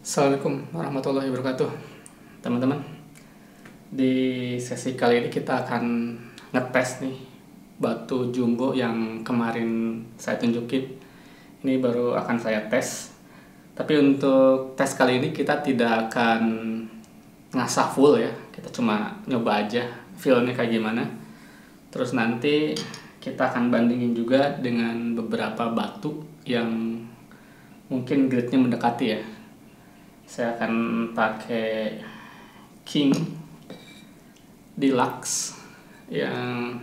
Assalamualaikum warahmatullahi wabarakatuh, teman-teman. Di sesi kali ini kita akan ngetes nih batu jumbo yang kemarin saya tunjukin. Ini baru akan saya tes. Tapi untuk tes kali ini kita tidak akan ngasah full ya. Kita cuma nyoba aja feel-nya kayak gimana. Terus nanti kita akan bandingin juga dengan beberapa batu yang mungkin grade-nya mendekati ya. Saya akan pakai King Deluxe yang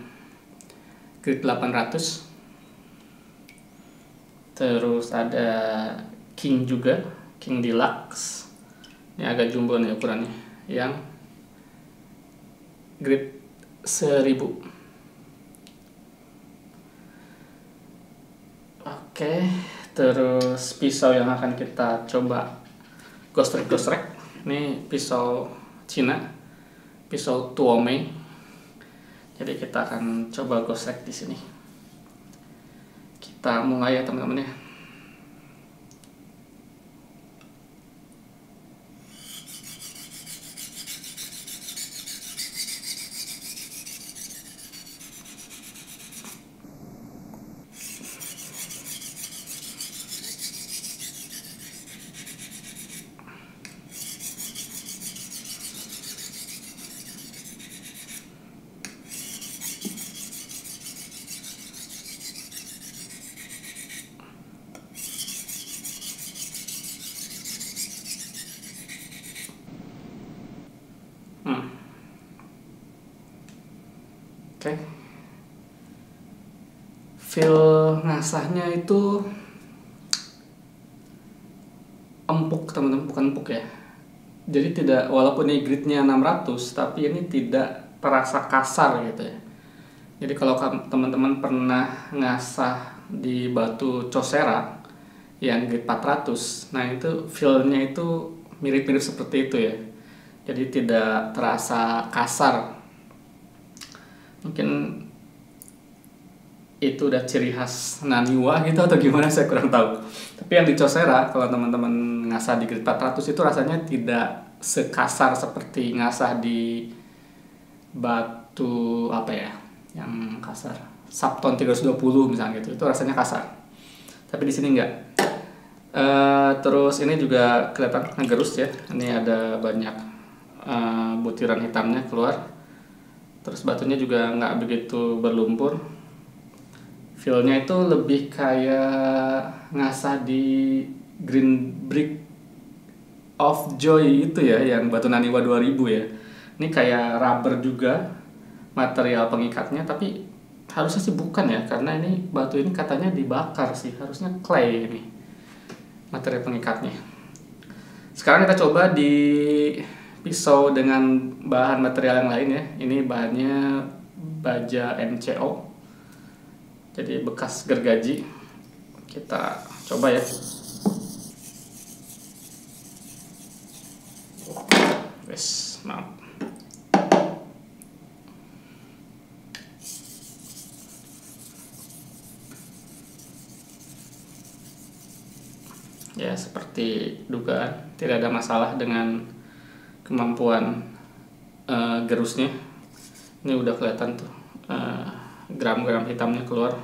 grade 800. Terus ada King juga, King Deluxe. Ini agak jumbo nih ukurannya, yang grade 1000. Oke, terus pisau yang akan kita coba gosrek. Ini pisau Cina, pisau Tuomei. Jadi kita akan coba gosrek di sini. Kita mulai ya teman-teman ya. Oke. Feel ngasahnya itu empuk teman-teman, bukan empuk ya. Jadi tidak, walaupun ini grade-nya 600, tapi ini tidak terasa kasar gitu ya. Jadi kalau teman-teman pernah ngasah di batu Cosera yang grade 400, nah itu feel-nya itu mirip-mirip seperti itu ya. Jadi tidak terasa kasar. Mungkin itu udah ciri khas Naniwa gitu atau gimana, saya kurang tahu. Tapi yang di Cosera, kalau teman-teman ngasah di grade 400 itu rasanya tidak sekasar seperti ngasah di batu apa ya, yang kasar Subton 320 misalnya gitu. Itu rasanya kasar. Tapi di sini enggak. Terus ini juga kelihatan ngegerus ya. Ini ada banyak butiran hitamnya keluar. Terus batunya juga nggak begitu berlumpur. Feel-nya itu lebih kayak ngasah di Green Brick of Joy itu ya, yang batu Naniwa 2000 ya. Ini kayak rubber juga material pengikatnya, tapi harusnya sih bukan ya, karena ini batu ini katanya dibakar sih, harusnya clay ini material pengikatnya. Sekarang kita coba di pisau dengan bahan material yang lain ya. Ini bahannya baja MCO, jadi bekas gergaji. Kita coba ya. Wes, maaf. Ya, seperti dugaan, tidak ada masalah dengan kemampuan gerusnya. Ini udah kelihatan tuh gram-gram hitamnya keluar.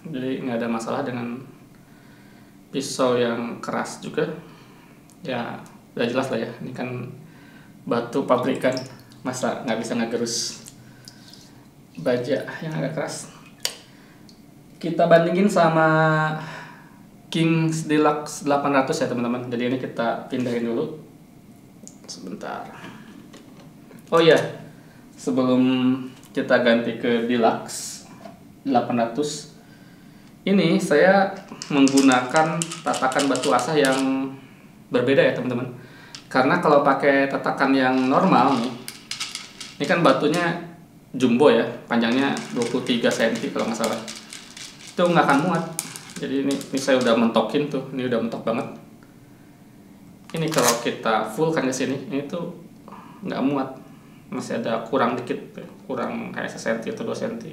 Jadi nggak ada masalah dengan pisau yang keras juga. Ya udah jelas lah ya, ini kan batu pabrikan, masa nggak bisa ngegerus baja yang agak keras. Kita bandingin sama King Deluxe 800 ya teman-teman. Jadi ini kita pindahin dulu sebentar. Oh iya, sebelum kita ganti ke Deluxe 800, ini saya menggunakan tatakan batu asah yang berbeda ya teman-teman. Karena kalau pakai tatakan yang normal nih, ini kan batunya jumbo ya, panjangnya 23 cm kalau nggak salah. Itu nggak akan muat. Jadi ini saya udah mentokin tuh, ini udah mentok banget. Ini kalau kita full kan ke sini, ini tuh nggak muat. masih ada kurang dikit, kurang kayak 1 senti atau 2 senti.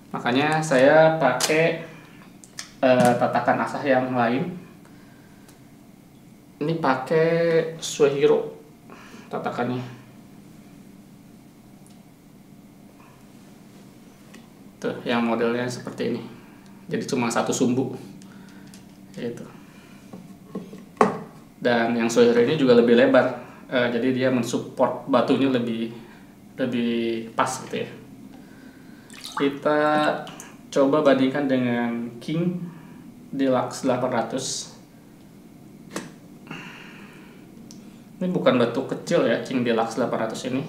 Makanya saya pakai tatakan asah yang lain. Ini pakai Suehiro tatakannya. Tuh, yang modelnya seperti ini. Jadi cuma 1 sumbu. Gitu. Dan yang Suehiro ini juga lebih lebar. Jadi dia mensupport batunya lebih pas gitu ya. Kita coba bandingkan dengan King Deluxe 800. Ini bukan batu kecil ya, King Deluxe 800 ini.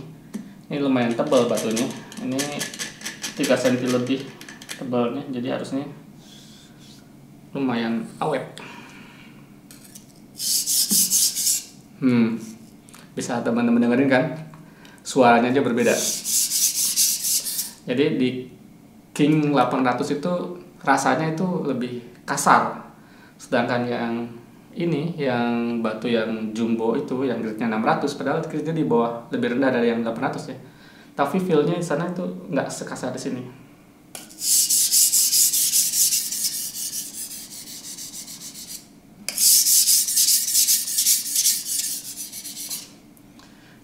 Ini lumayan tebal batunya. Ini 3 cm lebih tebalnya, jadi harusnya lumayan awet. Bisa teman-teman dengerin kan? Suaranya aja berbeda. Jadi di King 800 itu rasanya itu lebih kasar. Sedangkan yang ini, yang batu yang jumbo itu, yang grade-nya 600, padahal grade-nya di bawah, lebih rendah dari yang 800 ya. Tapi feel-nya di sana itu nggak sekasar di sini.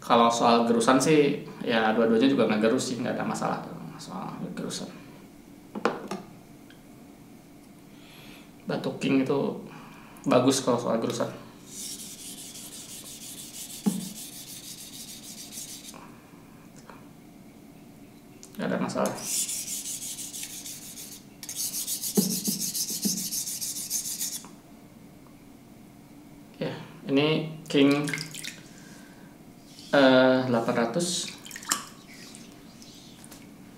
Kalau soal gerusan sih, ya dua-duanya juga nggak gerus sih, nggak ada masalah soal gerusan. Batu King itu bagus kalau soal gerusan. Nggak ada masalah. Ya, ini King 800.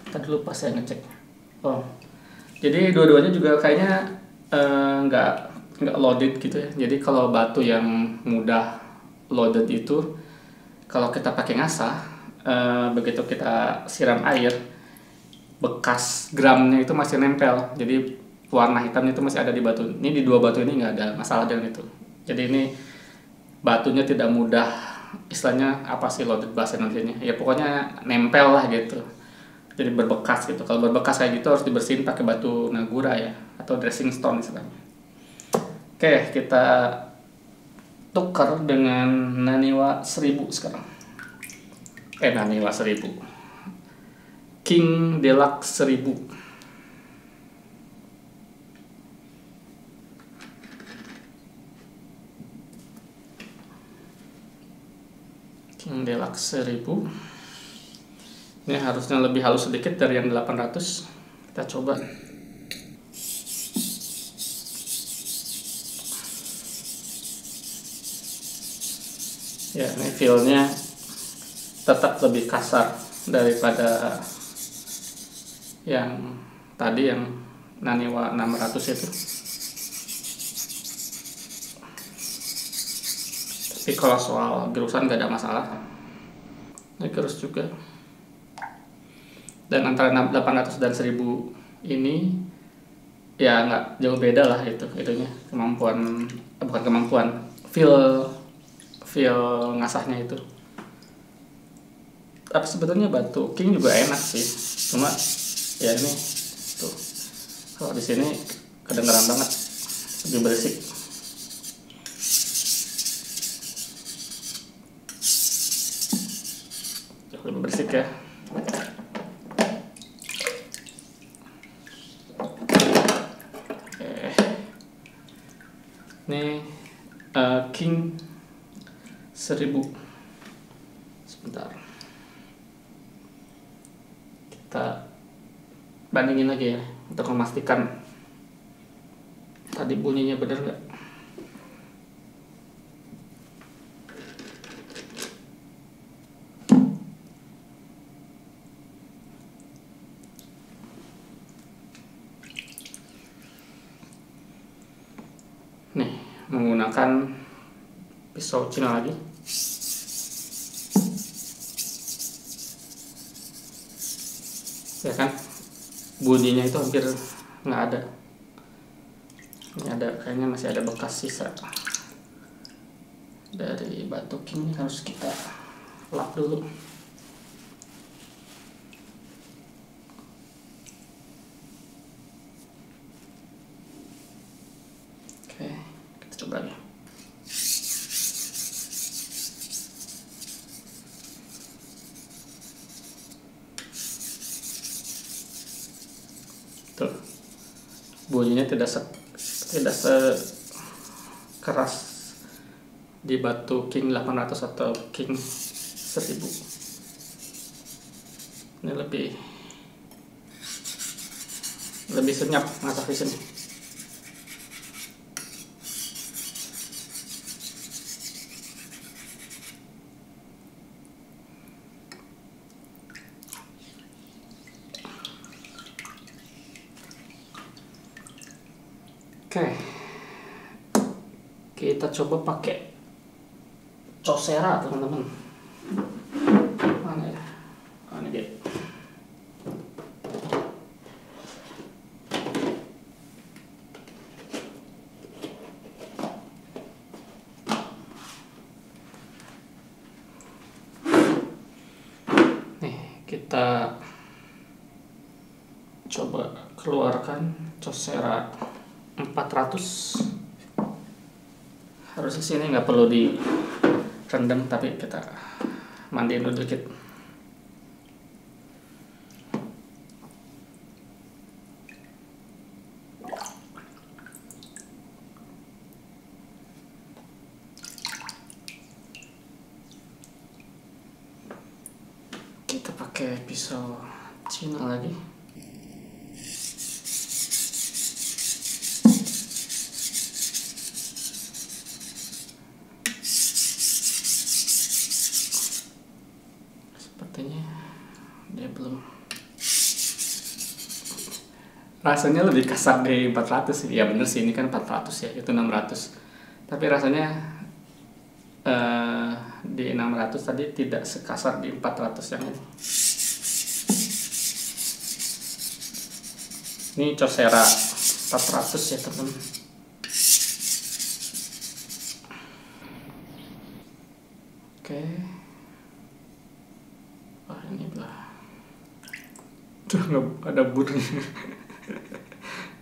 Tadi lupa saya ngecek. Oh, jadi dua-duanya juga kayaknya nggak loaded gitu ya. Jadi kalau batu yang mudah loaded itu, kalau kita pakai ngasah, begitu kita siram air, bekas gramnya itu masih nempel. Jadi warna hitamnya itu masih ada di batu. Ini di dua batu ini nggak ada masalah dengan itu. Jadi ini batunya tidak mudah, istilahnya apa sih loaded bahasa Indonesianya? Ya pokoknya nempel lah gitu. Jadi berbekas gitu. Kalau berbekas kayak gitu harus dibersihin pakai batu nagura ya, atau dressing stone istilahnya. Oke, kita tukar dengan Naniwa 1000 sekarang. Naniwa 1000. King Deluxe 1000. King Deluxe 1000. Ini harusnya lebih halus sedikit dari yang 800. Kita coba. Ya, ini feel-nya tetap lebih kasar daripada yang tadi, yang Naniwa 600 itu. Tapi kalau soal gerusan gak ada masalah. Ini gerus juga. Dan antara 800 dan 1000 ini ya nggak jauh beda lah itunya, kemampuan, bukan kemampuan, feel ngasahnya itu. Tapi sebetulnya batu King juga enak sih, cuma ya ini tuh, kalau di sini kedengeran banget, lebih berisik. Lebih berisik ya. Ini King 1000. Sebentar, kita bandingin lagi ya untuk memastikan tadi bunyinya bener nggak. Nih, menggunakan pisau Cina lagi. Ya kan, bunyinya itu hampir nggak ada. Ini ada, kayaknya masih ada bekas sisa dari batu King, harus kita lap dulu. Oke, kita coba lagi. Tuh, bunyinya tidak sekeras di batu King 800 atau King 1000. Ini lebih senyap masak di sini. Oke, kita coba pakai Kyocera teman-teman. Mana ya? Oh, ini dia. Nih, kita coba keluarkan Kyocera 400. Harusnya sini nggak perlu direndam, tapi kita mandiin dulu dikit. Kita pakai pisau Cina lagi. Sepertinya dia belum. Rasanya lebih kasar di 400 sih. Ya bener sih, ini kan 400 ya, itu 600. Tapi rasanya di 600 tadi tidak sekasar di 400 yang ini. Ini Kyocera 400 ya teman. Oke. Wah, ini belah. Tuh, nggak ada burnya.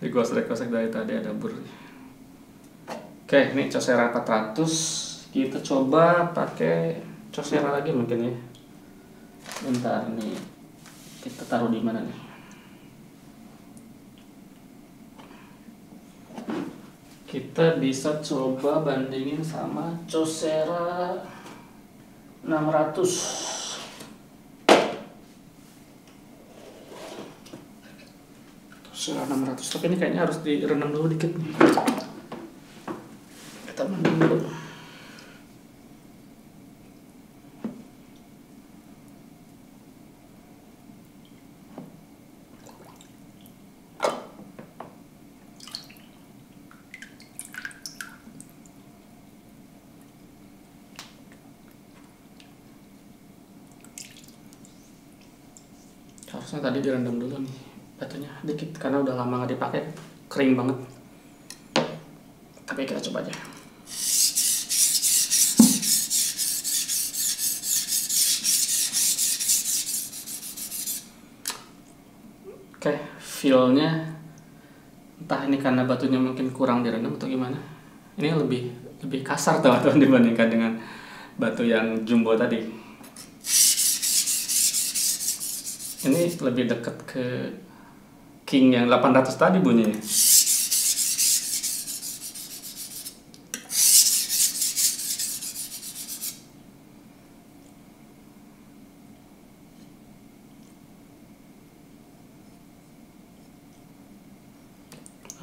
Di gosek-gosek dari tadi ada burnya. Oke, ini Kyocera 400. Kita coba pakai Kyocera lagi mungkin ya. Bentar nih. Kita taruh di mana nih? Kita bisa coba bandingin sama Kyocera 600. Kyocera 600, tapi ini kayaknya harus direndam dulu dikit nih. Kita mandi dulu. Harusnya tadi direndam dulu nih batunya dikit karena udah lama nggak dipakai, kering banget. Tapi kita coba aja. Oke, feel-nya entah ini karena batunya mungkin kurang direndam atau gimana. Ini lebih kasar teman-teman dibandingkan dengan batu yang jumbo tadi. Ini lebih dekat ke King yang 800 tadi bunyinya.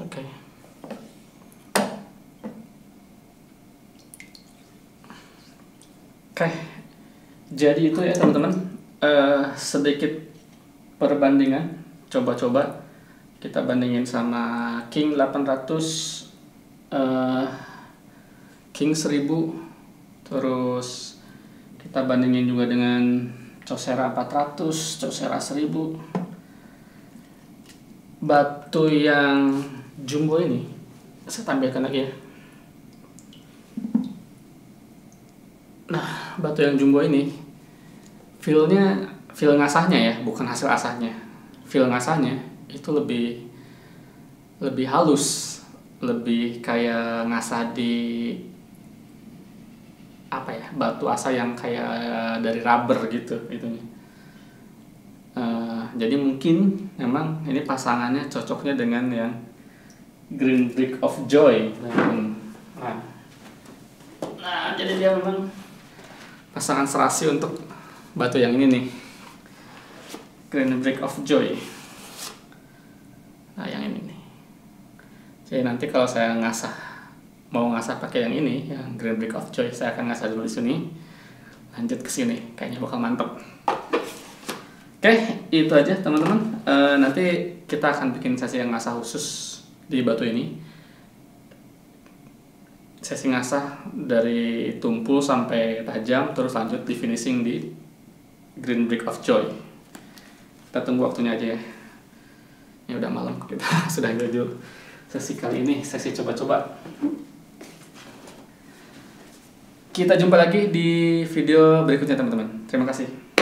Oke. Oke. Jadi itu ya teman-teman, sedikit perbandingan, coba-coba kita bandingin sama King 800, King 1000, terus kita bandingin juga dengan Kyocera 400, Kyocera 1000. Batu yang jumbo ini saya tampilkan lagi ya. Nah, batu yang jumbo ini feel ngasahnya ya, bukan hasil asahnya. Feel ngasahnya itu lebih halus, lebih kayak ngasah di apa ya, batu asa yang kayak dari rubber gitu itunya. Jadi mungkin memang ini pasangannya cocoknya dengan yang Green Brick of Joy. Nah, jadi dia memang pasangan serasi untuk batu yang ini nih, Green Brick of Joy. Nah, yang ini nih. Jadi nanti kalau saya mau ngasah pakai yang ini, yang Green Brick of Joy, saya akan ngasah dulu di sini, lanjut ke sini, kayaknya bakal mantep. Oke, itu aja teman-teman. Nanti kita akan bikin sesi yang ngasah khusus di batu ini. Sesi ngasah dari tumpul sampai tajam, terus lanjut di finishing di Green Brick of Joy. Kita tunggu waktunya aja ya. Ini udah malam, kita sudah dulu sesi kali ini, sesi coba-coba. Kita jumpa lagi di video berikutnya teman-teman. Terima kasih.